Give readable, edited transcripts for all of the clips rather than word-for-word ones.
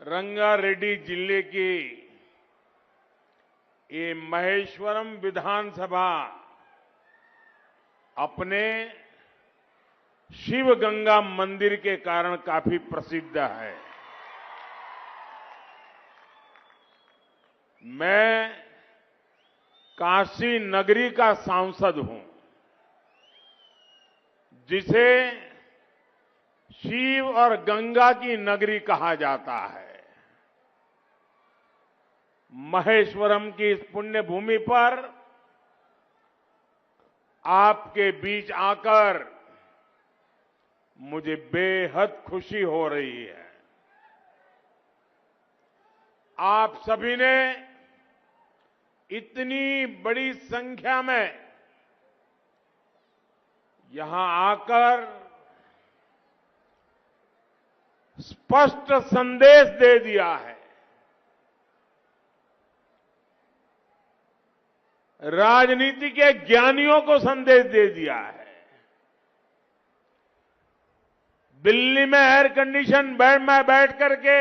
रंगारेड्डी जिले की ये महेश्वरम विधानसभा अपने शिव गंगा मंदिर के कारण काफी प्रसिद्ध है। मैं काशी नगरी का सांसद हूं, जिसे शिव और गंगा की नगरी कहा जाता है। महेश्वरम की इस पुण्य भूमि पर आपके बीच आकर मुझे बेहद खुशी हो रही है। आप सभी ने इतनी बड़ी संख्या में यहां आकर स्पष्ट संदेश दे दिया है। राजनीति के ज्ञानियों को संदेश दे दिया है। दिल्ली में एयर कंडीशन बेड में बैठ करके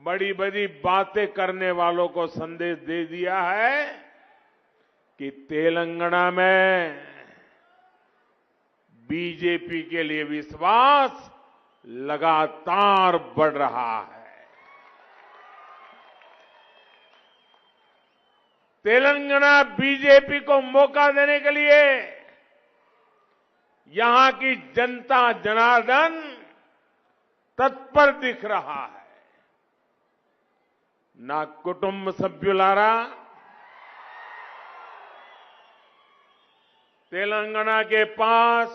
बड़ी बड़ी बातें करने वालों को संदेश दे दिया है कि तेलंगाना में बीजेपी के लिए विश्वास लगातार बढ़ रहा है। तेलंगाना बीजेपी को मौका देने के लिए यहां की जनता जनार्दन तत्पर दिख रहा है। నా కుటుంబ సభ్యులారా, तेलंगाना के पास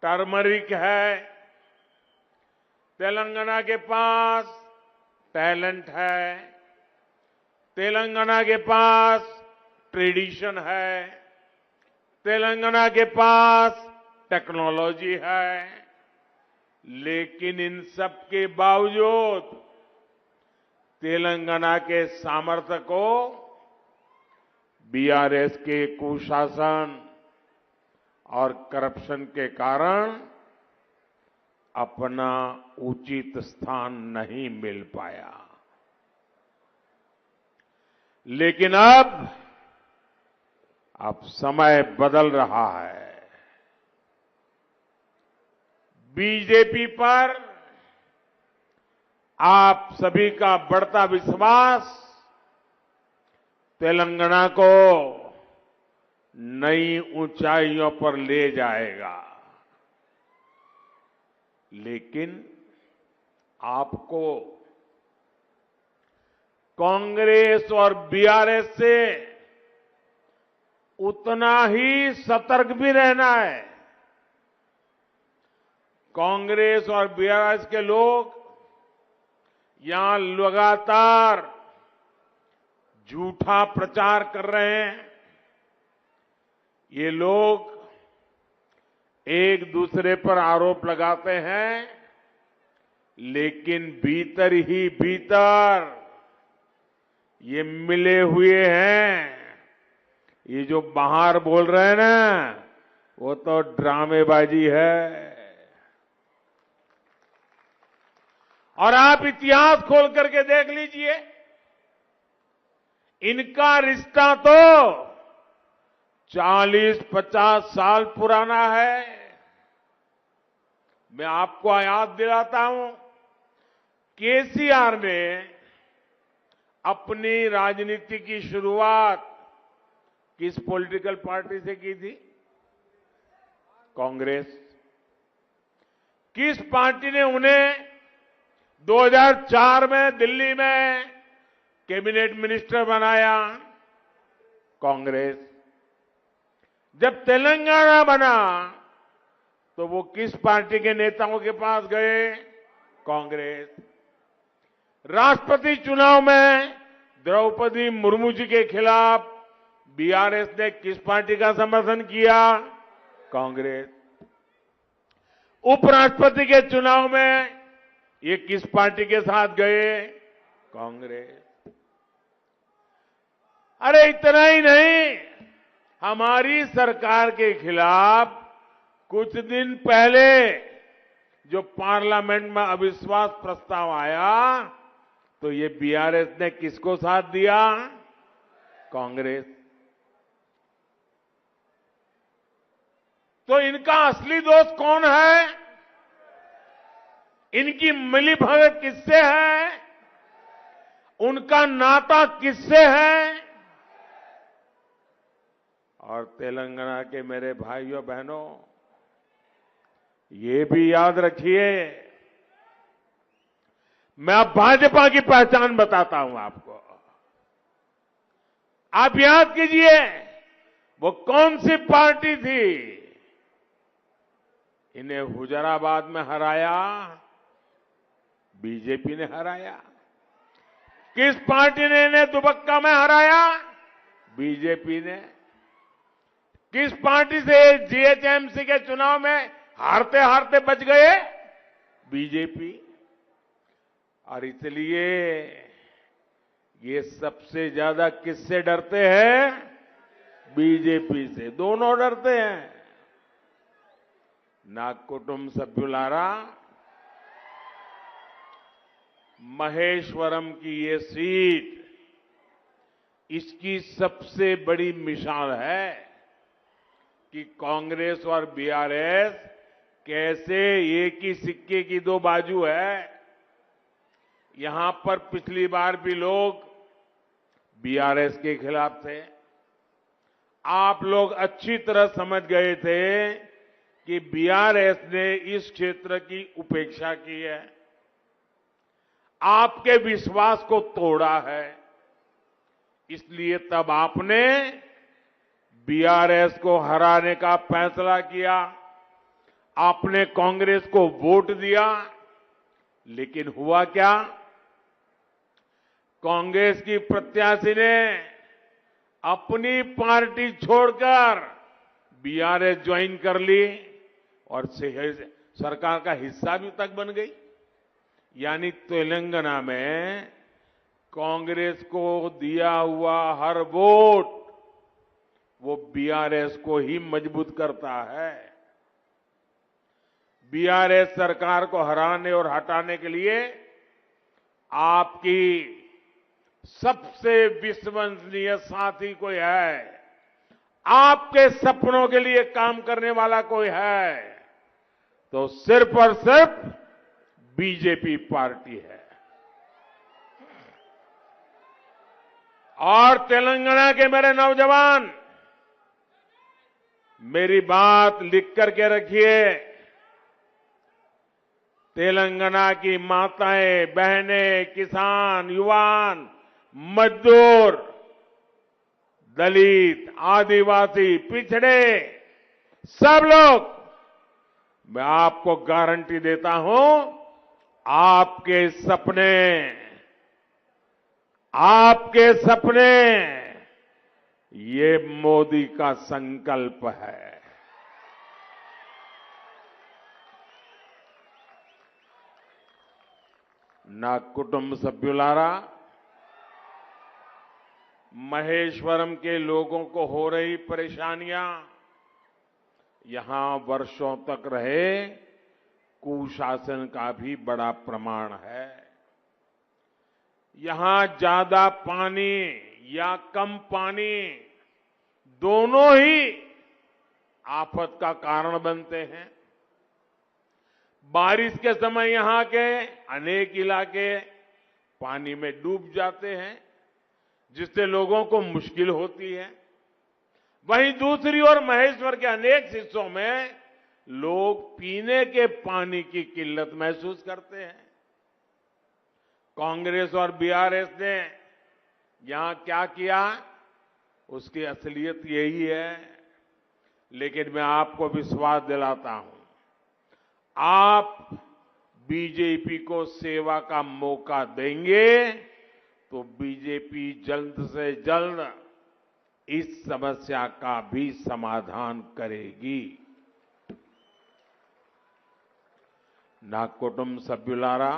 टर्मरिक है, तेलंगाना के पास टैलेंट है, तेलंगाना के पास ट्रेडिशन है, तेलंगाना के पास टेक्नोलॉजी है। लेकिन इन सब के बावजूद तेलंगाना के सामर्थ्य को बीआरएस के कुशासन और करप्शन के कारण अपना उचित स्थान नहीं मिल पाया। लेकिन अब समय बदल रहा है। बीजेपी पर आप सभी का बढ़ता विश्वास तेलंगाना को नई ऊंचाइयों पर ले जाएगा। लेकिन आपको कांग्रेस और बीआरएस से उतना ही सतर्क भी रहना है। कांग्रेस और बीआरएस के लोग यहां लगातार झूठा प्रचार कर रहे हैं। ये लोग एक दूसरे पर आरोप लगाते हैं, लेकिन भीतर ही भीतर ये मिले हुए हैं। ये जो बाहर बोल रहे हैं ना, वो तो ड्रामेबाजी है। और आप इतिहास खोल करके देख लीजिए, इनका रिश्ता तो 40-50 साल पुराना है। मैं आपको याद दिलाता हूं, केसीआर ने अपनी राजनीति की शुरुआत किस पॉलिटिकल पार्टी से की थी? कांग्रेस। किस पार्टी ने उन्हें 2004 में दिल्ली में कैबिनेट मिनिस्टर बनाया? कांग्रेस। जब तेलंगाना बना तो वो किस पार्टी के नेताओं के पास गए? कांग्रेस। राष्ट्रपति चुनाव में द्रौपदी मुर्मू जी के खिलाफ बीआरएस ने किस पार्टी का समर्थन किया? कांग्रेस। उपराष्ट्रपति के चुनाव में ये किस पार्टी के साथ गए? कांग्रेस। अरे इतना ही नहीं, हमारी सरकार के खिलाफ कुछ दिन पहले जो पार्लियामेंट में अविश्वास प्रस्ताव आया तो ये बीआरएस ने किसको साथ दिया? कांग्रेस। तो इनका असली दोस्त कौन है? इनकी मिलीभगत किससे है? उनका नाता किससे है? और तेलंगाना के मेरे भाइयों बहनों, ये भी याद रखिए, मैं अब भाजपा की पहचान बताता हूं आपको। आप याद कीजिए वो कौन सी पार्टी थी? इन्हें हुजराबाद में हराया बीजेपी ने हराया। किस पार्टी ने इन्हें दुबक्का में हराया? बीजेपी ने। किस पार्टी से जीएचएमसी के चुनाव में हारते हारते बच गए? बीजेपी। और इसलिए ये सबसे ज्यादा किससे डरते हैं? बीजेपी से। दोनों डरते हैं। ना कुटुंब सभ्युलारा, महेश्वरम की ये सीट इसकी सबसे बड़ी मिसाल है कि कांग्रेस और बीआरएस कैसे एक ही सिक्के की दो बाजू है। यहां पर पिछली बार भी लोग बीआरएस के खिलाफ थे। आप लोग अच्छी तरह समझ गए थे कि बीआरएस ने इस क्षेत्र की उपेक्षा की है, आपके विश्वास को तोड़ा है। इसलिए तब आपने बीआरएस को हराने का फैसला किया, आपने कांग्रेस को वोट दिया। लेकिन हुआ क्या? कांग्रेस की प्रत्याशी ने अपनी पार्टी छोड़कर बीआरएस ज्वाइन कर ली और सरकार का हिस्सा भी तक बन गई। यानी तेलंगाना में कांग्रेस को दिया हुआ हर वोट वो बीआरएस को ही मजबूत करता है। बीआरएस सरकार को हराने और हटाने के लिए आपकी सबसे विश्वसनीय साथी कोई है, आपके सपनों के लिए काम करने वाला कोई है, तो सिर्फ और सिर्फ बीजेपी पार्टी है। और तेलंगाना के मेरे नौजवान, मेरी बात लिख करके रखिए। तेलंगाना की माताएं, बहनें, किसान, युवान, मजदूर, दलित, आदिवासी, पिछड़े, सब लोग, मैं आपको गारंटी देता हूं, आपके सपने ये मोदी का संकल्प है। ना कुटुंब सभ्युलारा, महेश्वरम के लोगों को हो रही परेशानियां यहां वर्षों तक रहे कुशासन का भी बड़ा प्रमाण है। यहां ज्यादा पानी या कम पानी दोनों ही आफत का कारण बनते हैं। बारिश के समय यहां के अनेक इलाके पानी में डूब जाते हैं, जिससे लोगों को मुश्किल होती है। वहीं दूसरी ओर महेश्वर के अनेक हिस्सों में लोग पीने के पानी की किल्लत महसूस करते हैं। कांग्रेस और बीआरएस ने यहां क्या किया, उसकी असलियत यही है। लेकिन मैं आपको विश्वास दिलाता हूं, आप बीजेपी को सेवा का मौका देंगे तो बीजेपी जल्द से जल्द इस समस्या का भी समाधान करेगी। ना कुटुंब सभ्युलारा,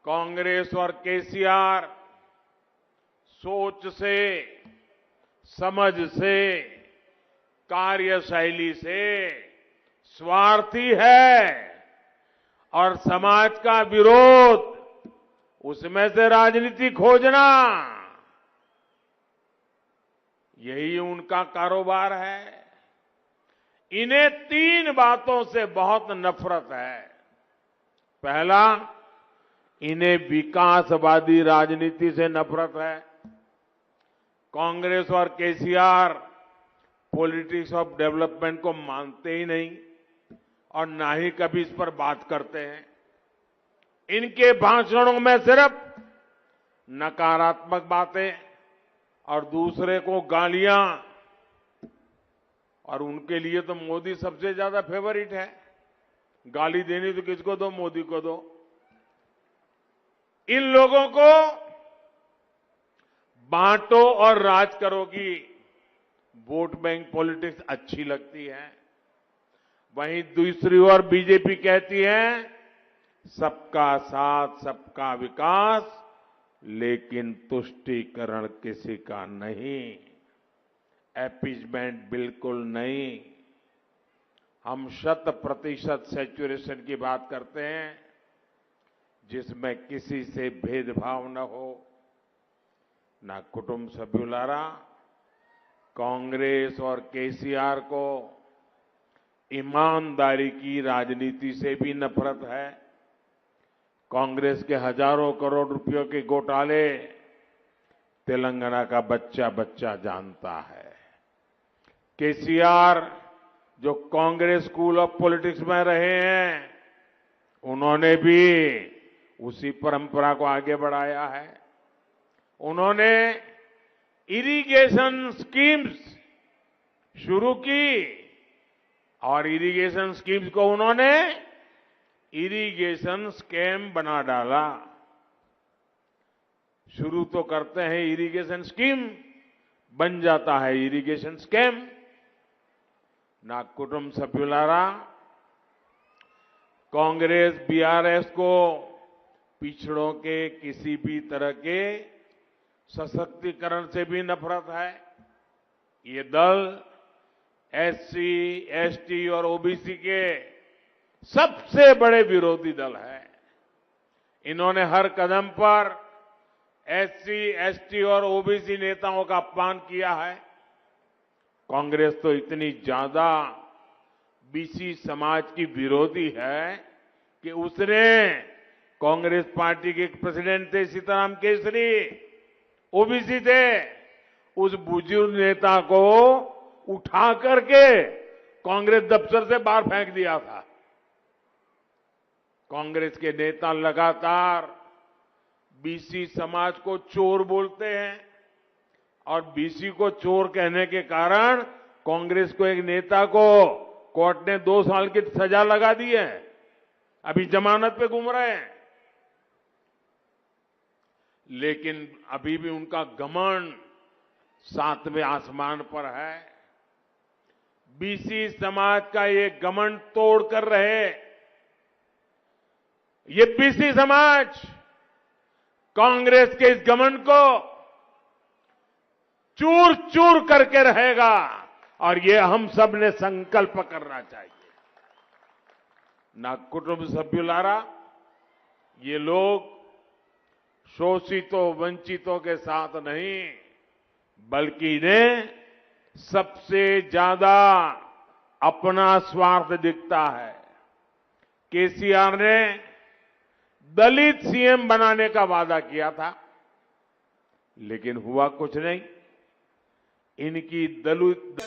कांग्रेस और केसीआर सोच से, समझ से, कार्यशैली से स्वार्थी है और समाज का विरोध, उसमें से राजनीति खोजना, यही उनका कारोबार है। इन्हें 3 बातों से बहुत नफरत है। पहला, इन्हें विकासवादी राजनीति से नफरत है। कांग्रेस और केसीआर पॉलिटिक्स ऑफ डेवलपमेंट को मानते ही नहीं और ना ही कभी इस पर बात करते हैं। इनके भाषणों में सिर्फ नकारात्मक बातें और दूसरे को गालियां, और उनके लिए तो मोदी सबसे ज्यादा फेवरेट है। गाली देनी तो किसको दो, मोदी को दो। इन लोगों को बांटो और राज करो की वोट बैंक पॉलिटिक्स अच्छी लगती है। वहीं दूसरी ओर बीजेपी कहती है सबका साथ सबका विकास, लेकिन तुष्टीकरण किसी का नहीं, अपीजमेंट बिल्कुल नहीं। हम 100% सैचुरेशन की बात करते हैं, जिसमें किसी से भेदभाव न हो, ना कुटुंब सभ्युलारा। कांग्रेस और केसीआर को ईमानदारी की राजनीति से भी नफरत है। कांग्रेस के हजारों करोड़ रुपयों के घोटाले तेलंगाना का बच्चा बच्चा जानता है। केसीआर जो कांग्रेस स्कूल ऑफ पॉलिटिक्स में रहे हैं, उन्होंने भी उसी परंपरा को आगे बढ़ाया है। उन्होंने इरिगेशन स्कीम्स शुरू की और इरिगेशन स्कीम्स को उन्होंने इरिगेशन स्कैम बना डाला। शुरू तो करते हैं इरिगेशन स्कीम, बन जाता है इरिगेशन स्कैम। ना कुटुंब सभ्युलारा, कांग्रेस बीआरएस को पिछड़ों के किसी भी तरह के सशक्तिकरण से भी नफरत है। ये दल एससी, एसटी और ओबीसी के सबसे बड़े विरोधी दल है। इन्होंने हर कदम पर एससी, एसटी और ओबीसी नेताओं का अपमान किया है। कांग्रेस तो इतनी ज्यादा बीसी समाज की विरोधी है कि उसने, कांग्रेस पार्टी के प्रेसिडेंट थे सीताराम केसरी, ओबीसी थे, उस बुजुर्ग नेता को उठा करके कांग्रेस दफ्तर से बाहर फेंक दिया था। कांग्रेस के नेता लगातार बीसी समाज को चोर बोलते हैं और बीसी को चोर कहने के कारण कांग्रेस को एक नेता को कोर्ट ने 2 साल की सजा लगा दी है, अभी जमानत पे घूम रहे हैं। लेकिन अभी भी उनका घमंड 7वें आसमान पर है। बीसी समाज का ये घमंड तोड़ कर रहे। ये बीसी समाज कांग्रेस के इस घमंड को चूर चूर करके रहेगा और ये हम सब ने संकल्प करना चाहिए। ना कुटुंब सभ्युलारा, ये लोग शोषितों वंचितों के साथ नहीं, बल्कि इन्हें सबसे ज्यादा अपना स्वार्थ दिखता है। केसीआर ने दलित सीएम बनाने का वादा किया था, लेकिन हुआ कुछ नहीं। इनकी दलित